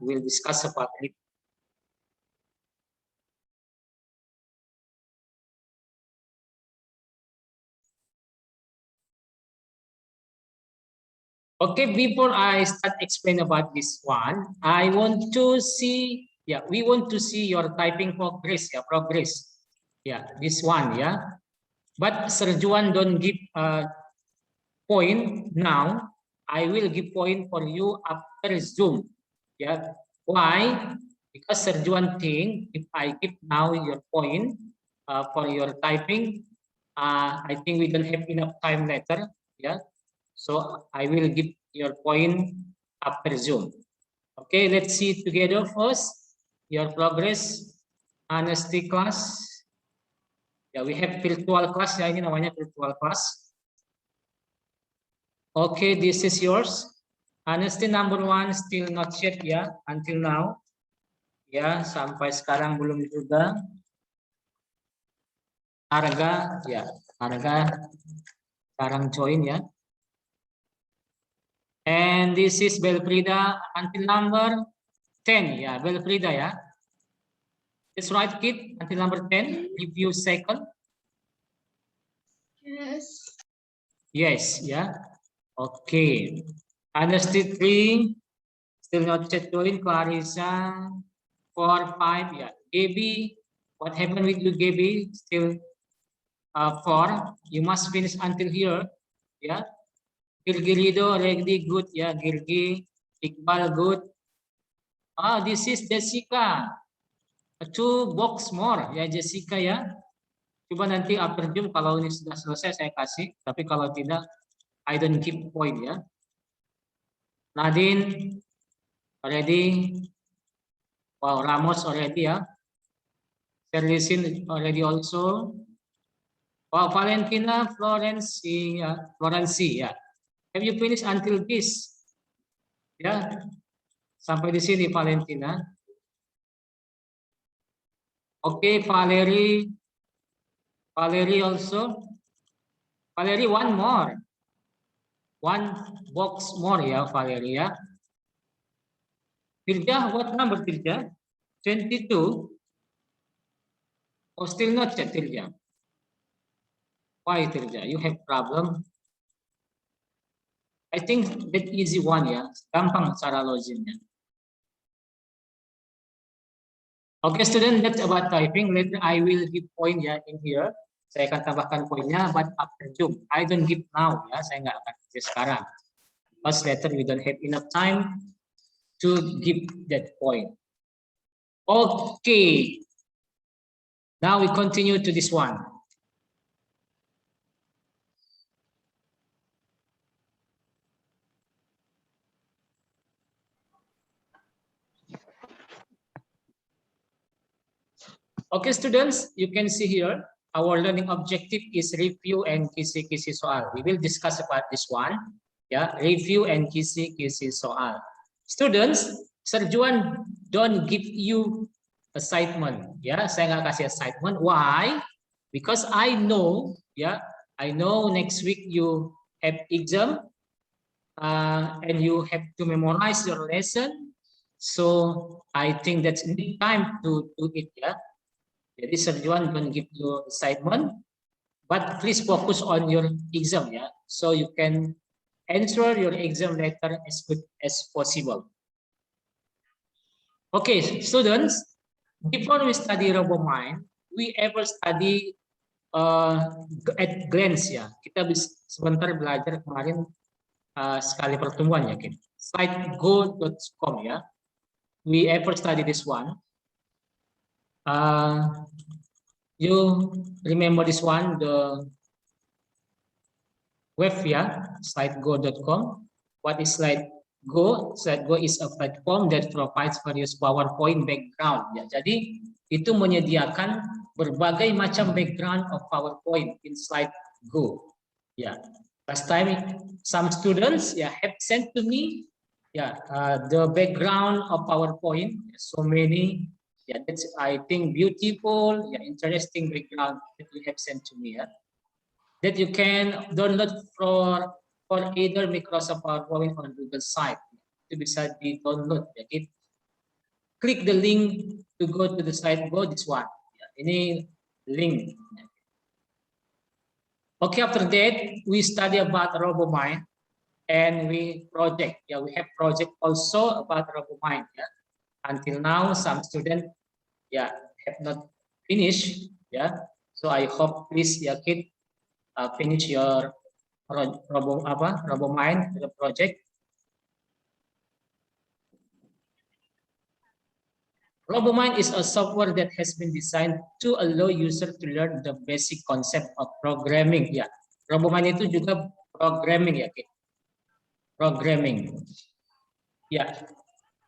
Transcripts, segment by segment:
we'll discuss about it. Okay, before I start explain about this one, I want to see, we want to see your typing progress, progress. This one, But Sir Juan don't give point now. I will give point for you after Zoom. Why? Because Sir Juan think if I give now your point for your typing, I think we don't have enough time later. So I will give your point after Zoom. Okay, let's see together first your progress. Honesty class. We have virtual class ya, ini namanya virtual class. Okay, this is yours. Honesty number 1 still not yet until now. Sampai sekarang belum juga. Harga harga sekarang join And this is Belfrida until number 10 Belfrida That's right, kid. Until number 10, review second. Yes, Okay. Honesty 3, still not yet join. Clarissa 4, 5, Gaby, what happened with you, Gaby? Still 4. You must finish until here, Gilgilido already good, Gilgi, Iqbal good. This is Jessica. 2 box more, Jessica Coba nanti after Zoom kalau ini sudah selesai saya kasih, tapi kalau tidak, I don't keep point Nadine already. Wow, Ramos already Serlisin already also. Wow, Valentina, Florenci, Have you finished until this? Sampai di sini Valentina. Okay, Valerie also. Valerie, one more. 1 box more Valerie Tirja, what number Tirja? 22. Oh, still not yet, Tirja. Why, Tirja? You have problem? I think that easy one gampang cara loginnya. Okay, student, that's about typing. Later I will give point in here. Saya akan tambahkan poinnya, but after Zoom. I don't give now saya nggak akan kasih sekarang. Because later we don't have enough time to give that point. Okay. Now we continue to this one. Okay, students, you can see here. Our learning objective is review and kisi-kisi soal. We will discuss about this one. Review and kisi-kisi soal. Students, Sir Juan don't give you assignment. Saya nggak kasih assignment. Why? Because I know, I know next week you have exam and you have to memorize your lesson. So I think that's need time to do it. Jadi Sir Juan don't give you assignment, but please focus on your exam so you can answer your exam letter as good as possible. Okay, students, before we study RoboMind, we ever study at glance Kita sebentar belajar kemarin sekali pertemuan Slidego.com We ever study this one. You remember this one, the web slidego.com. What is Slidego? Slidego is a platform that provides various PowerPoint background Jadi itu menyediakan berbagai macam background of PowerPoint in Slidego. Last time some students have sent to me the background of PowerPoint, so many. That's I think beautiful, interesting background that you have sent to me. That you can download for either Microsoft PowerPoint or Google Site. Itu bisa di download Click the link to go to the slide. Go this one. Ya, ini link. Okay, after that we study about RoboMind and we project. Yeah, we have project also about RoboMind. Yeah, until now some students have not finished. Yeah, so I hope please kid finish your RoboMind the project. RoboMind is a software that has been designed to allow user to learn the basic concept of programming. Ya, RoboMind itu juga programming ya, Kid. Programming. Ya,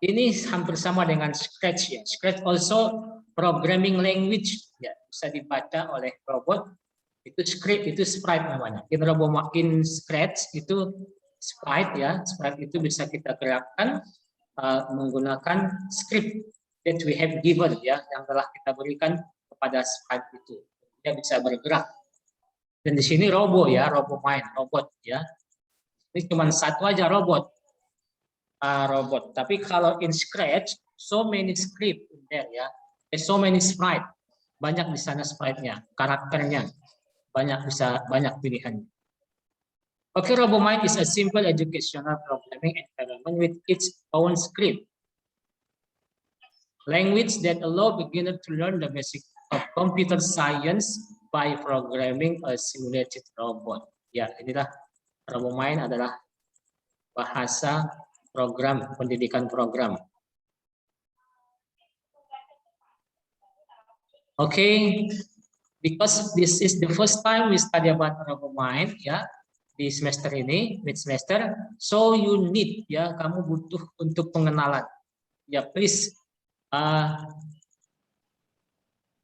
ini hampir sama dengan Scratch ya. Scratch also programming language ya, bisa dibaca oleh robot. Itu script, itu sprite namanya. In Scratch itu sprite ya, sprite itu bisa kita gerakkan menggunakan script that we have given ya, yang telah kita berikan kepada sprite itu. Dia bisa bergerak. Dan di sini robo ya, RoboMind, robot ya. Ini cuma satu aja robot. Robot. Tapi kalau in Scratch, so many script in there ya. So many sprite. Banyak di sana sprite-nya, karakternya. Banyak pilihan. Okay, RoboMind is a simple educational programming environment with its own script. Language that allow beginner to learn the basic of computer science by programming a simulated robot. Ya, inilah RoboMind adalah bahasa program, pendidikan program. Okay, because this is the first time we study about RoboMind ya di semester ini, mid semester, so you need ya, kamu butuh untuk pengenalan. Ya, please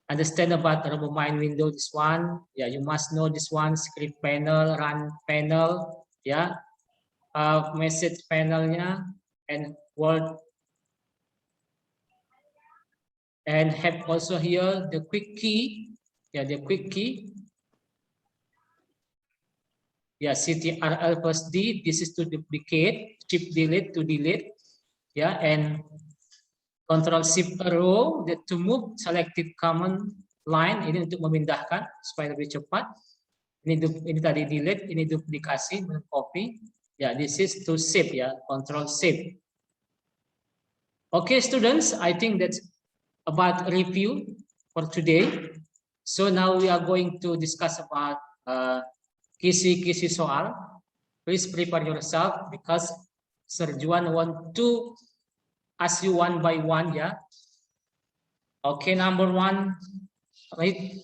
understand about RoboMind window, this one. Yeah, you must know this one, script panel, run panel, yeah, message panelnya, and word. And have also here the quick key, yeah, the quick key. Yeah, CTRL plus D, this is to duplicate, shift delete to delete, yeah, and Control Shift Arrow to move selected command line, ini untuk memindahkan supaya lebih cepat. Ini tadi delete, ini duplikasi, copy. Ya, this is to save ya, Control Save. Okay, students, I think that's about review for today. So now we are going to discuss about kisi-kisi soal. Please prepare yourself because Sir Juan want to ask you one by one, yeah. Okay, number one, read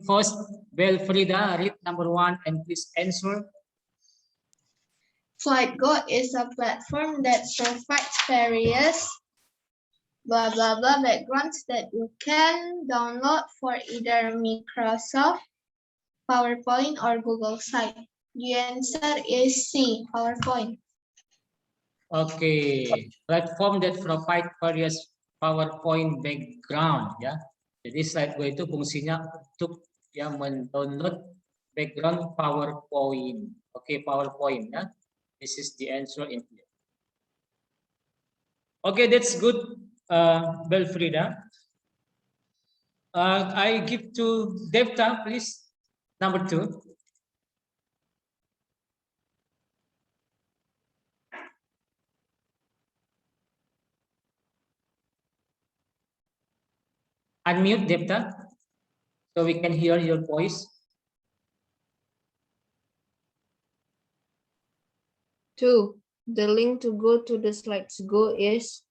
first, Belfrida, read number one and please answer. FlightGo is a platform that provides various blah blah blah backgrounds that you can download for either Microsoft, PowerPoint, or Google Site. The answer is C, PowerPoint. Okay, platform that provide various PowerPoint background ya. Jadi SlideGo itu fungsinya untuk yang mendownload background PowerPoint. Okay, PowerPoint ya. This is the answer in here. Okay, that's good, Belfrida. I give to Devta, please. Number two. Unmute, Devta, so we can hear your voice. 2. The link to go to the SlideGo is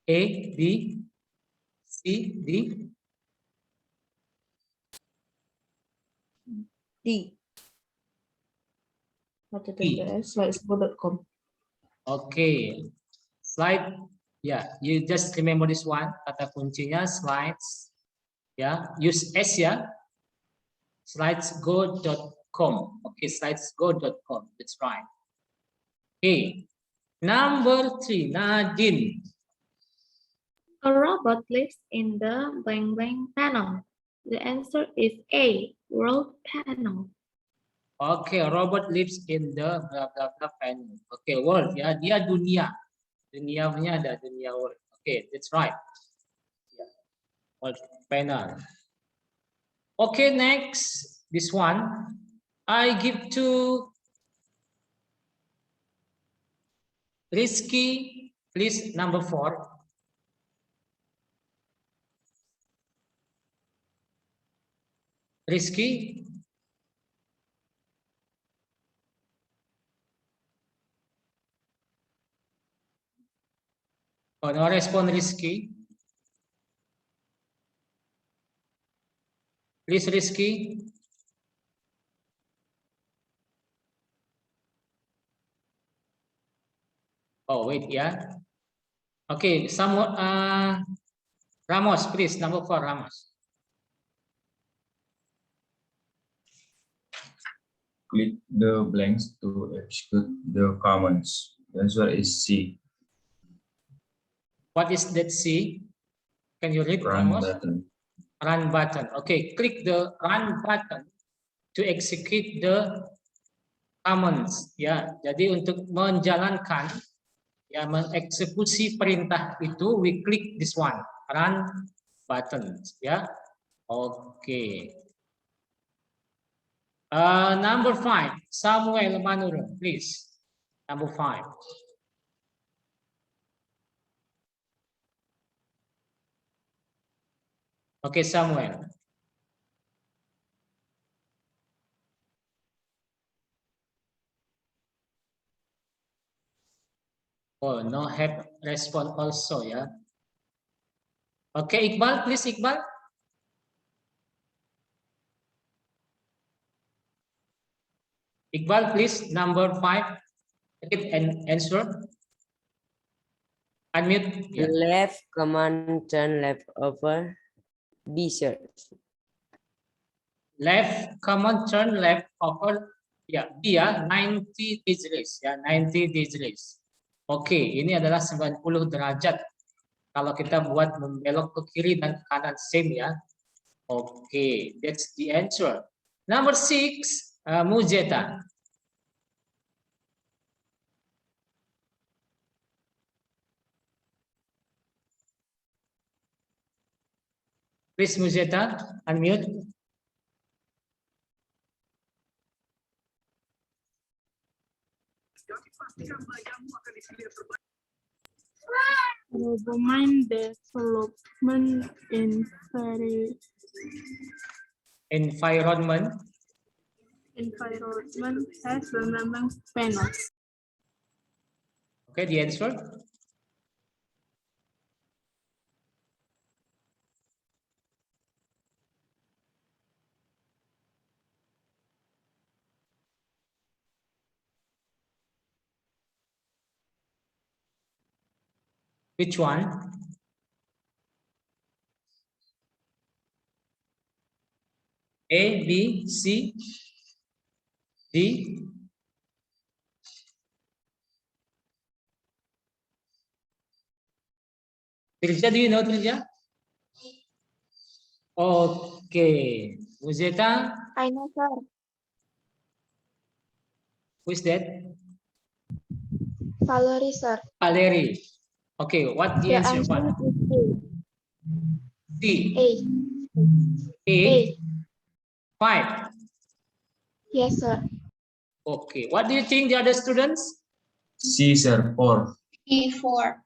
A, B, C, D. D. SlideGo.com. Okay, slide. Yeah, you just remember this one. Kata kuncinya slides. Yeah, use S ya. SlideGo.com. Okay, SlideGo.com. That's right. Okay, number three, Nadine. A robot lives in the blank blank panel. The answer is A, world panel. Okay, a robot lives in the blah blah blah panel. Okay, world ya, dia dunia. Dunianya ada dunia world. Okay, that's right. Yeah. World panel. Okay, next this one I give to Rizky, please number 4. Rizky. Oh, no respond Rizky. Please Rizky. Oh, wait ya. Okay, someone Ramos, please number 4 Ramos. Click the blanks to execute the commands. The answer is C. What is that C? Can you read Run Ramos? button. Run button. Okay, click the run button to execute the commands. Ya, jadi untuk menjalankan, ya, mengeksekusi perintah itu, we click this one, run button. Ya, oke. Number 5, Samuel Manurung, please. Number 5. Okay, Samuel. Oh, no have respond also ya. Okay, Iqbal, please Iqbal. Iqbal, please number 5. Read and answer. Unmute. Yeah. Left command turn left over B search. Left command turn left over ya dia 90 degrees ya 90 degrees. Oke, ini adalah 90 derajat. Kalau kita buat membelok ke kiri dan ke kanan same ya. Oke, that's the answer. Number 6, Mujeta. Please Mujeta, unmute. Domain development Environment. environment has remembered panels. Okay, the answer. Which one? A, B, C, D. Tirja, do you know Tirja? Okay. Mujeta, I know, sir. who is that? Valerie, sir. Valerie. Okay, what the answer? What? is C. A. A. 5. Yes, sir. Okay. What do you think, the other students? C, sir. 4. E4.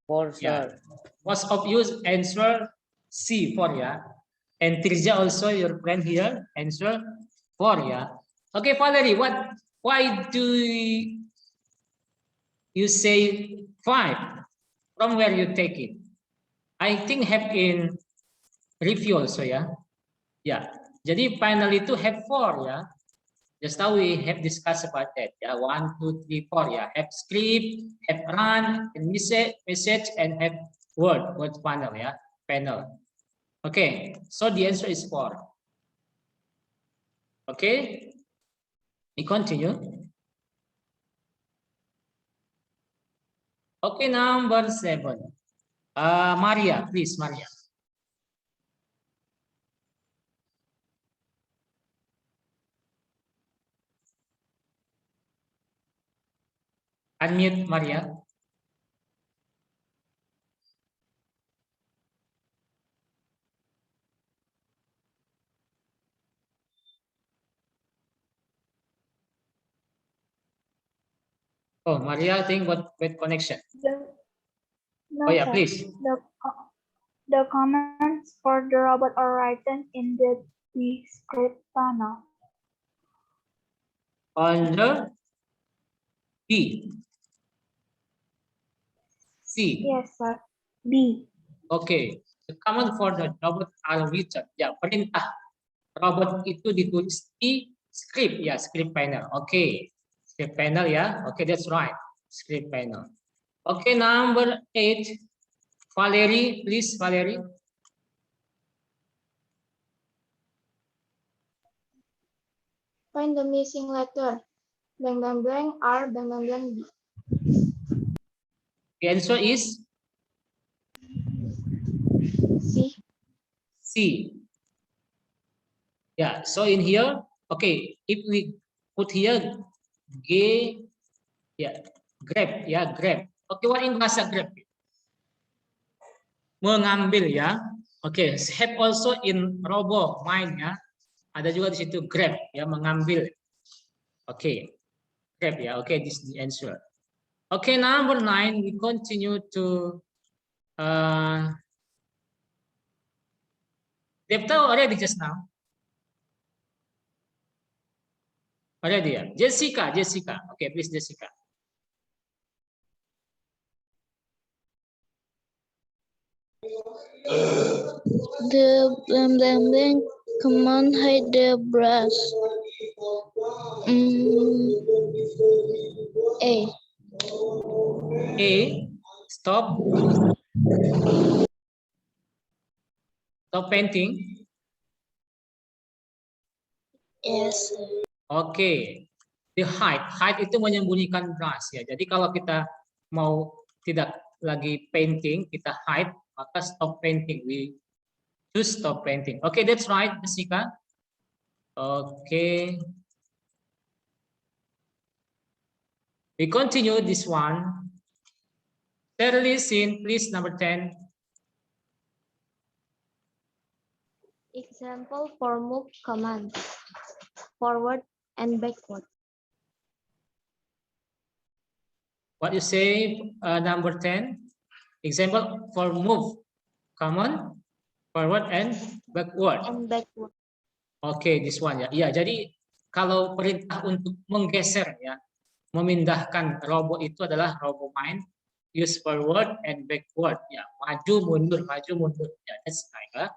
For Yeah. sure. Most of you answer C, 4 ya. And Tirja also, your friend here, answer 4 ya. Okay, Valerie, why do you say 5? From where you take it? I think have in review also ya. Ya, jadi final itu have 4 ya. Just now we have discussed about that ya. 1, 2, 3, 4 ya. Have script, have run, and message, and have word panel ya. Panel. Okay, so the answer is 4. Okay, we continue. Okay, number 7. Maria, please, Maria. Unmute, Maria. Oh, Maria, I think what bad connection. No, Oh yeah, sir. please. The comments for the robot are written in the script panel. On the B. C. Yes, sir. B. Okay. The command for the robot are written. Ya, perintah robot itu ditulis di script ya, script panel. Oke. Script panel ya. Oke, that's right. Script panel. Oke, number 8. Valerie, please, Valerie. Find the missing letter. Blank, blank, blank, R, blank, blank, blank, B. The answer is C. C. Yeah, so in here, okay, if we put here G, yeah, grab, ya, grab. Oke, what in bahasa grab? Mengambil ya. Oke, have also in robo mind ya. Ada juga di situ grab ya, mengambil. Oke, grab ya. Oke, this is the answer. Okay, number 9, we continue to Devta already just now. Already ya. Jessica, Jessica. Okay, please Jessica. The blank blank blank command hide the brush. A. A, stop. Stop painting. Yes. Oke. The hide itu menyembunyikan brush ya. Jadi kalau kita mau tidak lagi painting, kita hide, maka stop painting. We choose stop painting. Okay, that's right, Jessica. Okay. We continue this one. Shirley, Sin, please, number 10. Example for move commands. Forward and backward. What you say, number 10? Example for move, command, forward and backward. And backward. Oke, this one ya. Iya, jadi kalau perintah untuk menggeser ya, memindahkan robot itu adalah robot mind, use forward and backward ya. Maju mundur, maju mundur. Ya, that's right ya.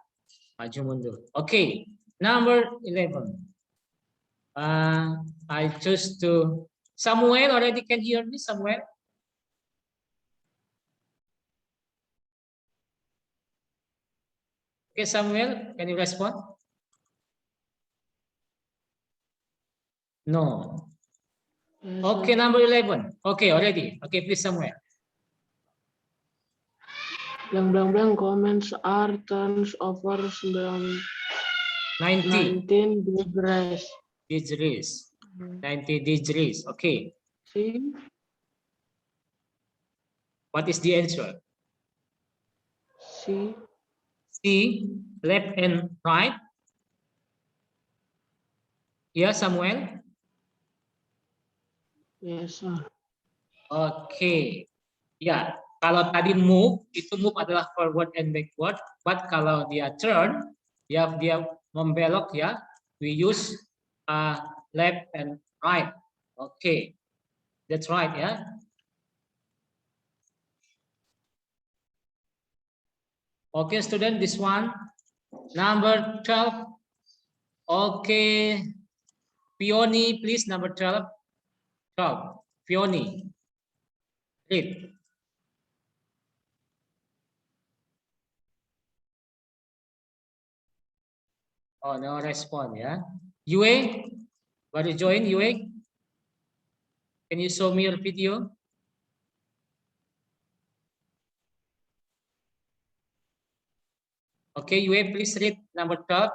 Maju mundur. Oke, number 11. I choose to Samuel. Already can hear me, Samuel? Okay, Samuel, can you respond? No. Okay, number 11. Okay, already. Okay, please, Samuel. Blank blank blank comments are turns over 90 degrees. degrees. 90 degrees. Okay. C. What is the answer? C. C, left and right. Yeah, Samuel? Yes, sir. Oke. Ya, kalau tadi move, itu move adalah forward and backward. But kalau dia turn, dia membelok ya, we use left and right. Oke. That's right ya. Okay, student, this one. Number 12. Okay. Peony, please, number 12. 12. Peony. Read. Oh, no response, ya. Yue, baru join, Yue. Can you show me your video? Okay, Yue, please read number 12.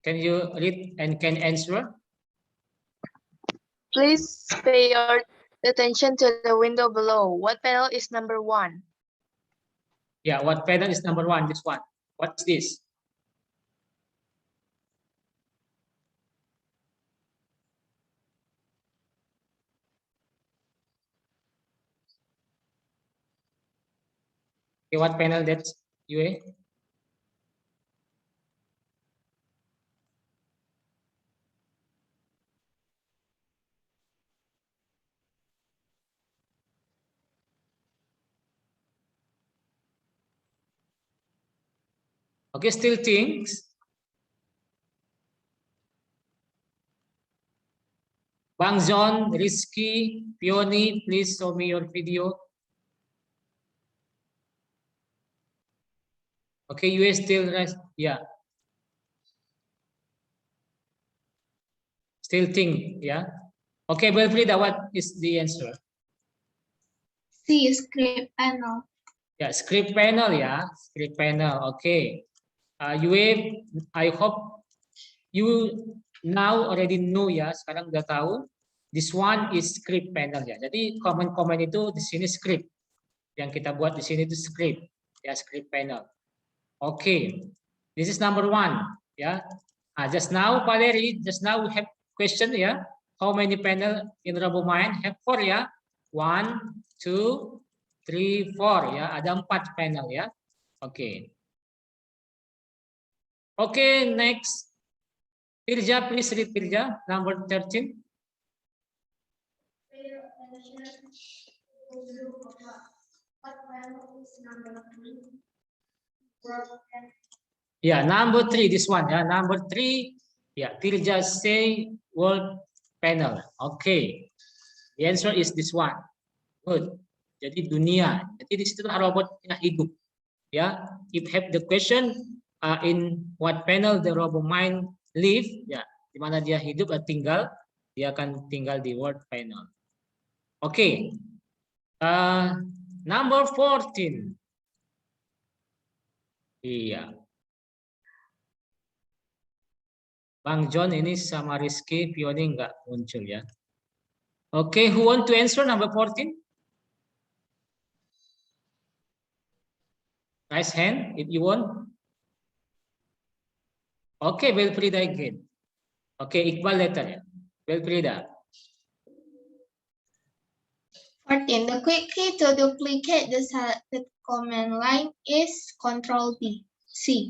Can you read and can answer? Please pay your attention to the window below. What panel is number 1? Yeah, what panel is number 1? This one. What's this? Okay, what panel that's Yue? Okay, still things. Bang John, Rizky, Peony, please show me your video. Okay, you still rest. Yeah. Still think, yeah. Okay, Belfrida, what is the answer? C, script panel. Yeah, script panel, yeah. Script panel, okay. Yue, I hope you now already know ya, sekarang udah tahu. This one is script panel ya. Jadi komen-komen itu di sini script. Yang kita buat di sini itu script, ya script panel. Okay, this is number 1, ya. Just now, Valerie, just now we have question ya. How many panel in RoboMind? Have 4 ya. 1, 2, 3, 4 ya. Ada 4 panel ya. Okay. Okay, next. Tirja, please read Tirja, number 13. Yeah, number 3, this one. Yeah, number 3. Yeah, Tirja say world panel. Okay. The answer is this one. Good. Jadi dunia. Jadi di situ robotnya hidup. Ya, if have the question in what panel the RoboMind live, ya, di mana dia hidup atau tinggal, dia akan tinggal di world panel. Oke. Number 14. Iya. Bang John ini sama Rizky, Pioni nggak muncul ya. Oke, who want to answer number 14? Raise hand if you want. Oke, Belfrida again. Oke, Iqbal later ya. Belfrida. 14. The quick key to duplicate the selected command line is Control D. C.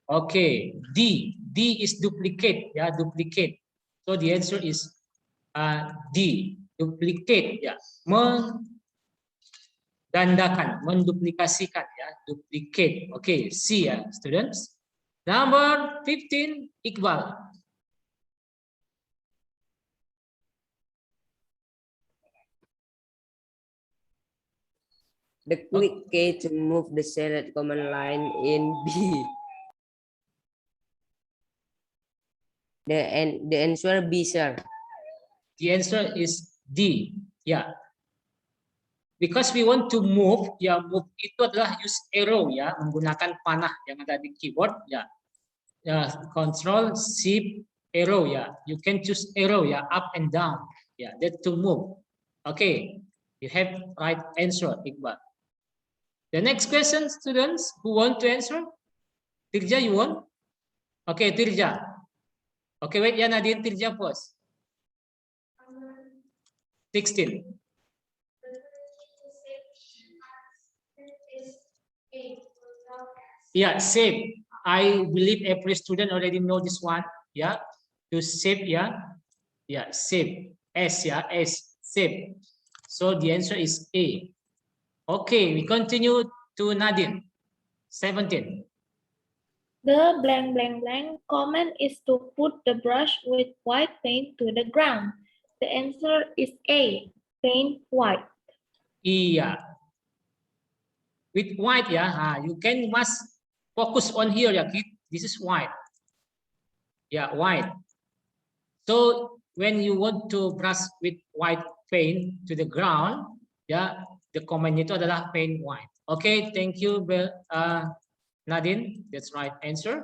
Okay, D. D is duplicate, ya, duplicate. So the answer is D. Duplicate, ya, menggandakan, menduplikasikan, ya, duplicate. Okay, C ya, students. Number 15, Iqbal. The quick key to move the select command line in B. The answer B, sir. The answer is D. Ya. Because we want to move, ya, move itu adalah use arrow ya, menggunakan panah yang ada di keyboard ya. Ya, control shift arrow ya. You can choose arrow ya, up and down. Ya, that to move. Okay. You have right answer, Iqbal. The next question, students, who want to answer? Tirja, you want? Okay, Tirja. Okay, wait, ya Nadine, Tirja first. 16. Yeah, save. I believe every student already know this one. Yeah, to save. Yeah, yeah, save. S. Yeah, S. Save. So the answer is A. Okay, we continue to Nadine. 17. The blank blank blank command is to put the brush with white paint to the ground. The answer is A. Paint white. Iya. With white ya, you can must focus on here ya, kid. This is white. Yeah, white. So when you want to brush with white paint to the ground, yeah, the comment itu adalah paint white. Okay, thank you, Nadine. That's right answer.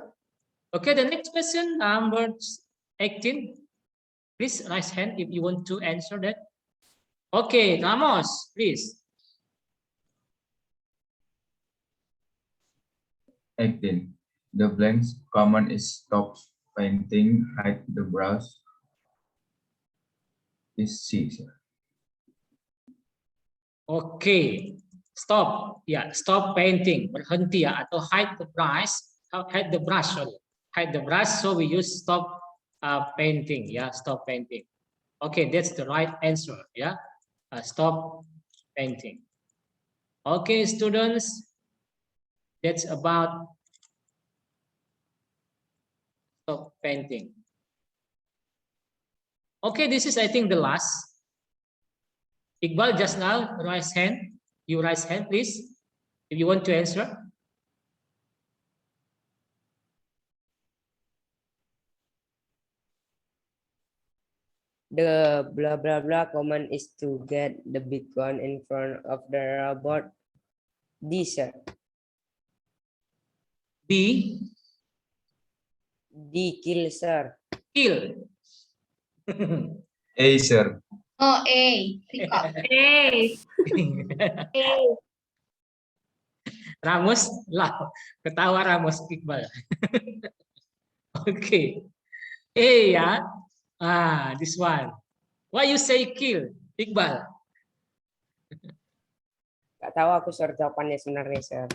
Okay, the next question, number 18. Please raise hand if you want to answer that. Okay, Ramos, please. 18. The blanks command is stop painting, hide the brush. Is C, sir. Okay, stop. Ya, stop painting. Berhenti ya, atau hide the brush. Hide the brush, sorry. Hide the brush. So we use stop painting. Ya, stop painting. Okay, that's the right answer. Ya, stop painting. Okay, students. That's about stop painting. Okay, this is, I think, the last. Iqbal, just now, raise hand. You raise hand, please, if you want to answer. The blah blah blah command is to get the beacon in front of the robot. D, sir. B, D, kill, sir. kill. A, sir. Oh, A. Pick up. Hey, hey. Ramos, lah, ketawa Ramos, Iqbal. Okay. A ya. This one. Why you say kill, Iqbal? Gak tahu aku sir jawabannya sebenarnya, sir.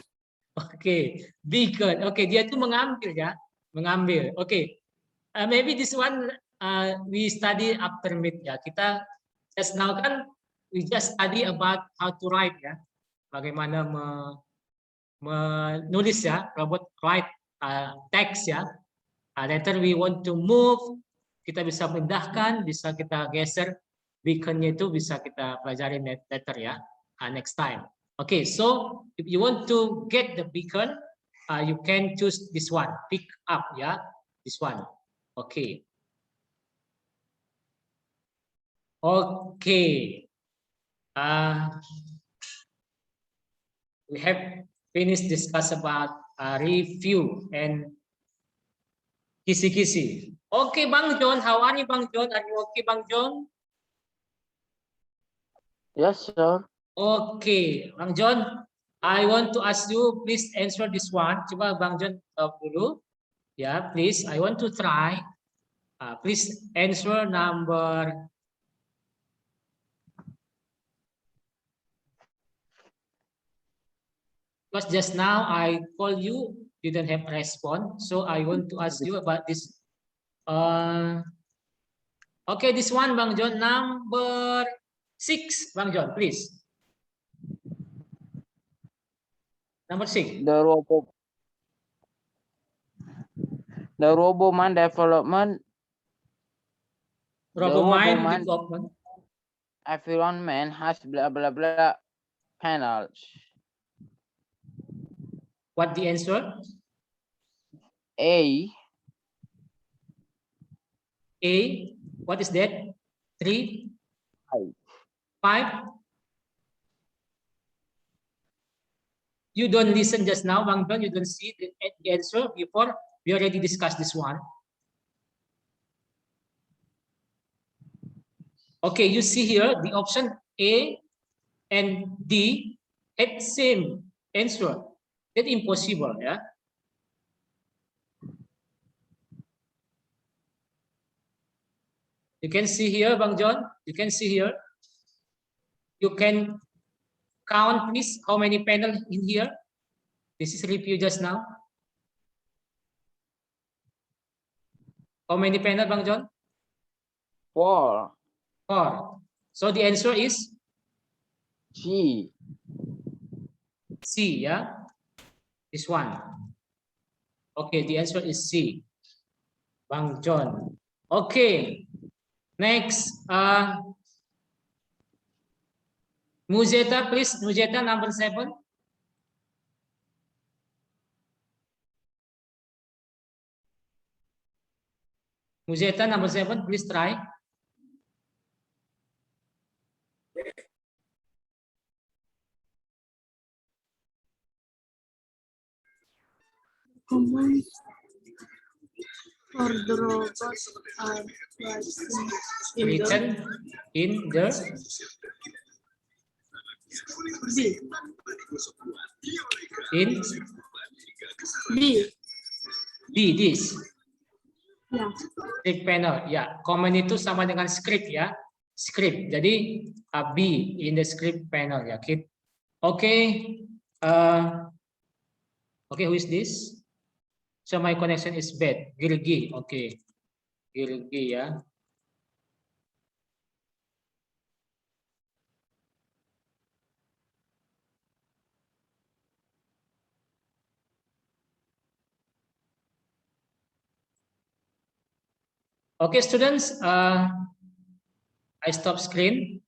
Oke, beacon. Oke, dia itu mengambil ya, mengambil. Oke, maybe this one we study after meet ya. Kita just now kan we just study about how to write ya, bagaimana menulis ya, robot write text ya. Later we want to move, kita bisa pindahkan, bisa kita geser, beaconnya itu bisa kita pelajari later ya, next time. Okay, so if you want to get the beacon, you can choose this one, pick up ya, this one. Okay. Okay. We have finished discuss about review and kisi-kisi. Okay, Bang John, how are you, Bang John? Are you okay, Bang John? Yes, sir. Okay, Bang John, I want to ask you, please answer this one. Coba Bang John jawab dulu. Ya, please, I want to try. Please answer number. Because just now I call you, didn't have response, so I want to ask you about this. Okay, this one, Bang John, number 6, Bang John, please. Number 6. The RoboMan development. RoboMan development. Environment has blah blah blah panels. What the answer? A. A. What is that? 3, 5. You don't listen just now, Bang John. You don't see the answer before. We already discussed this one. Okay, you see here the option A and D have same answer. That's impossible, yeah. You can see here, Bang John. You can see here. You can count, please, how many panels in here. This is review just now. How many panels, Bang John? 4. 4. So the answer is C. C, yeah. This one. Okay, the answer is C. Bang John. Okay. Next, Muzeta, please. Muzeta, number 7. Muzeta, number 7, please try. Commands for the robot are Written in the B. in B. this Ya. script panel. Ya, command itu sama dengan script ya. Script. Jadi B in the script panel ya. Keep. Okay. Okay, who is this? So my connection is bad. Gilgi. Okay. Gilgi ya. Okay, students, I stop screen.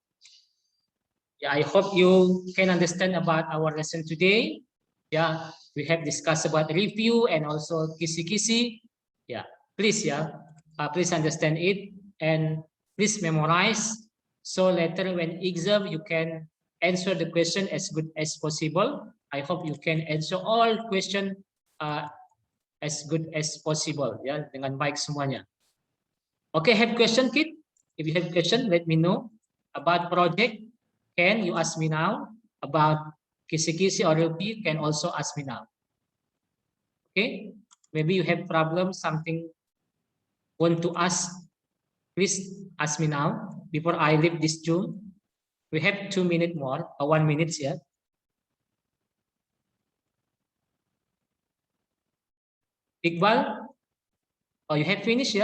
Yeah, I hope you can understand about our lesson today. Yeah, we have discussed about review and also kisi-kisi. Yeah, please, please understand it and please memorize. So later when exam, you can answer the question as good as possible. I hope you can answer all question as good as possible. Ya, dengan baik semuanya. Okay, have question, kid? If you have question, let me know. About project, can you ask me now? About kisi-kisi or review, can also ask me now. Okay, maybe you have problem, something want to ask, please ask me now before I leave this Zoom. We have 2 minutes more, or 1 minute here. Iqbal, oh, you have finished,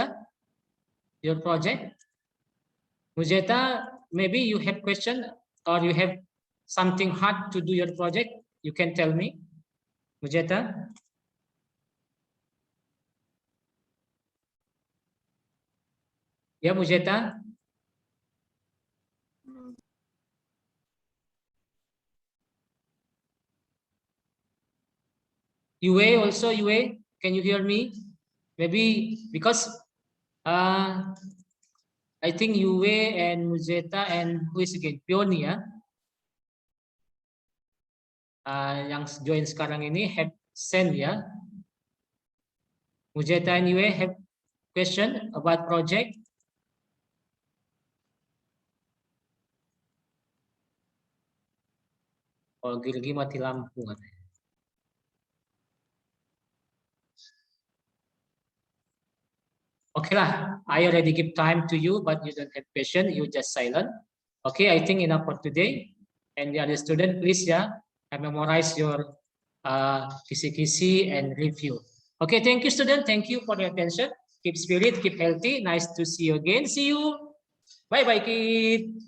your project? Mujeta, maybe you have question or you have something hard to do your project, you can tell me. Mujeta? Yeah, Mujeta? Yue also, Yue, can you hear me? Maybe because I think Yue and Mujeta and who is again? Pioni ya. Yang join sekarang ini have sent ya. Mujeta and Yue have question about project. Oh, Gilgi mati lampu katanya. Okay lah, I already give time to you, but you don't have question, you just silent. Okay, I think enough for today. And the other student, please memorize your kisi-kisi and review. Okay, thank you student, thank you for your attention. Keep spirit, keep healthy, nice to see you again. See you. Bye-bye kid.